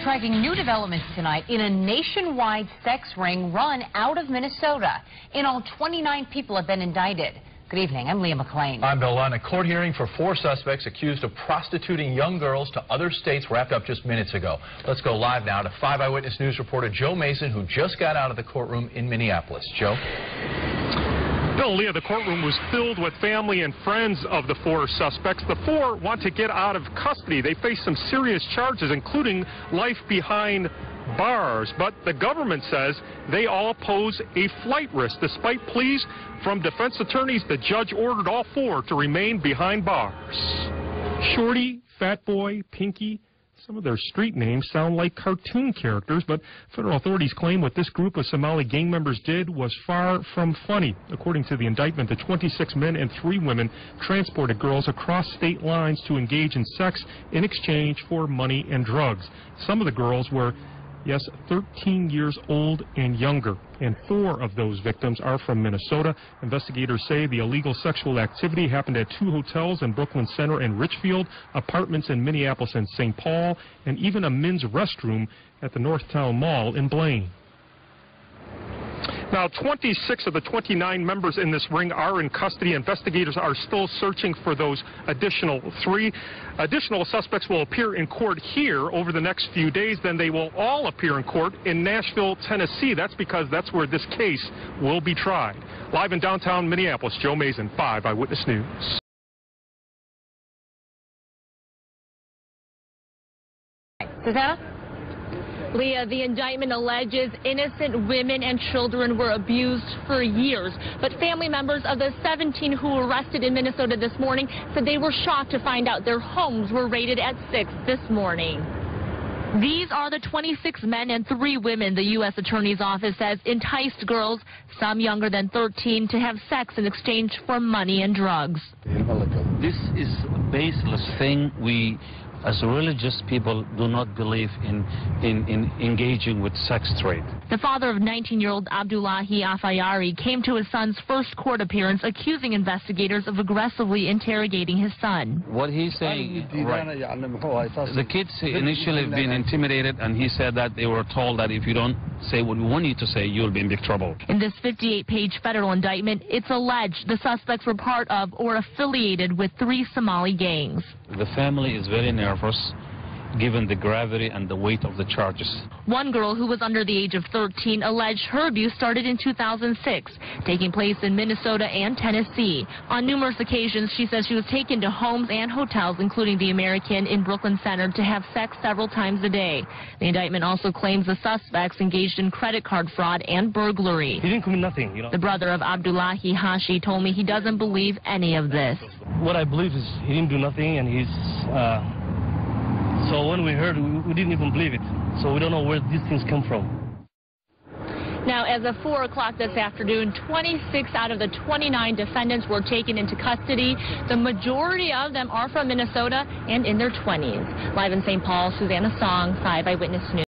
tracking new developments tonight in a nationwide sex ring run out of Minnesota. In all, 29 people have been indicted. Good evening. I'm Leah McLean. I'm Bill Lunn. A court hearing for 4 suspects accused of prostituting young girls to other states wrapped up just minutes ago. Let's go live now to 5 Eyewitness News reporter Joe Mason, who just got out of the courtroom in Minneapolis. Joe? Bill, Leah, the courtroom was filled with family and friends of the 4 suspects. The 4 want to get out of custody. They face some serious charges, including life behind bars. But the government says they all pose a flight risk. Despite pleas from defense attorneys, the judge ordered all 4 to remain behind bars. Shorty, Fat Boy, Pinky. Some of their street names sound like cartoon characters, but federal authorities claim what this group of Somali gang members did was far from funny. According to the indictment, the 26 men and 3 women transported girls across state lines to engage in sex in exchange for money and drugs. Some of the girls were, yes, 13 years old and younger, and 4 of those victims are from Minnesota. Investigators say the illegal sexual activity happened at 2 hotels in Brooklyn Center and Richfield, apartments in Minneapolis and St. Paul, and even a men's restroom at the Northtown Mall in Blaine. Now, 26 of the 29 members in this ring are in custody. Investigators are still searching for those additional 3. Additional suspects will appear in court here over the next few days. Then they will all appear in court in Nashville, Tennessee. That's because that's where this case will be tried. Live in downtown Minneapolis, Joe Mason, 5 Eyewitness News. Susanna? Leah, the indictment alleges innocent women and children were abused for years. But family members of the 17 who were arrested in Minnesota this morning said they were shocked to find out their homes were raided at 6 this morning. These are the 26 men and 3 women the U.S. Attorney's Office says enticed girls, some younger than 13, to have sex in exchange for money and drugs. This is a baseless thing. We, as religious people, do not believe in engaging with sex trade. The father of 19-year-old Abdullahi Afayari came to his son's first court appearance accusing investigators of aggressively interrogating his son. What he's saying, right, the kids initially have been intimidated, and he said that they were told that if you don't say what we want you to say, you'll be in big trouble. In this 58-page federal indictment, it's alleged the suspects were part of or affiliated with 3 Somali gangs. The family is very nervous, given the gravity and the weight of the charges. One girl who was under the age of 13 alleged her abuse started in 2006, taking place in Minnesota and Tennessee. On numerous occasions, she says she was taken to homes and hotels, including the American in Brooklyn Center, to have sex several times a day. The indictment also claims the suspects engaged in credit card fraud and burglary. He didn't commit nothing, you know. The brother of Abdullahi Hashi told me he doesn't believe any of this. What I believe is he didn't do nothing, and he's... So when we heard, we didn't even believe it. So we don't know where these things come from. Now, as of 4 o'clock this afternoon, 26 out of the 29 defendants were taken into custody. The majority of them are from Minnesota and in their 20s. Live in St. Paul, Susanna Song, 5 Eyewitness News.